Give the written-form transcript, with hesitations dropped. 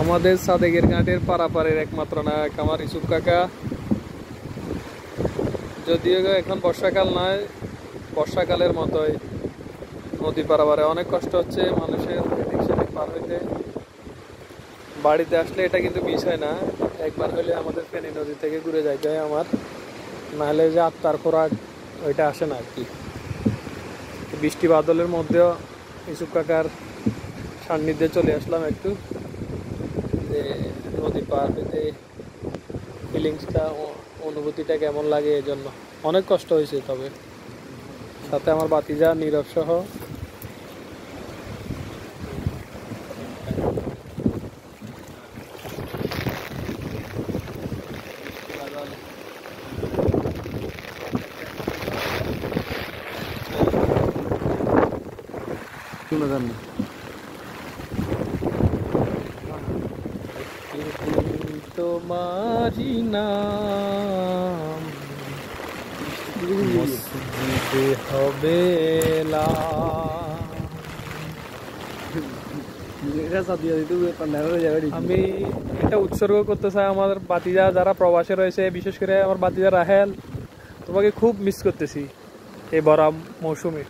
আমাদের সাদেকের ঘাটের পারাপারের একমাত্র নায়ক আমার ইসুফ কাকা। যদিও এখন বর্ষাকাল নয়, বর্ষাকালের মতোই নদী পারাপারে অনেক কষ্ট হচ্ছে মানুষের এদিক সেদিক পার হইতে। বাড়িতে আসলে এটা কিন্তু মিস হয় না, একবার হলে আমাদের ফেনী নদী থেকে ঘুরে যাইতে হয় আমার, নাহলে যে আত্মার খোরাক ওইটা আসে না আর কি। বৃষ্টি বাদলের মধ্যেও ইসুফ কাকার সান্নিধ্যে চলে আসলাম একটু, যে নদী পার হইতে ফিলিংসটা, অনুভূতিটা কেমন লাগে। এই জন্য অনেক কষ্ট হয়েছে, তবে সাথে আমার বাতিজা নীরব সহ। তোমারি নাম মসজিদে হবে আমি এটা উৎসর্গ করতে চাই আমার বাতিজা যারা প্রবাসে রয়েছে, বিশেষ করে আমার বাতিজা রাহেল। তোমাকে খুব মিস করতেছি এই বরা মৌসুমে।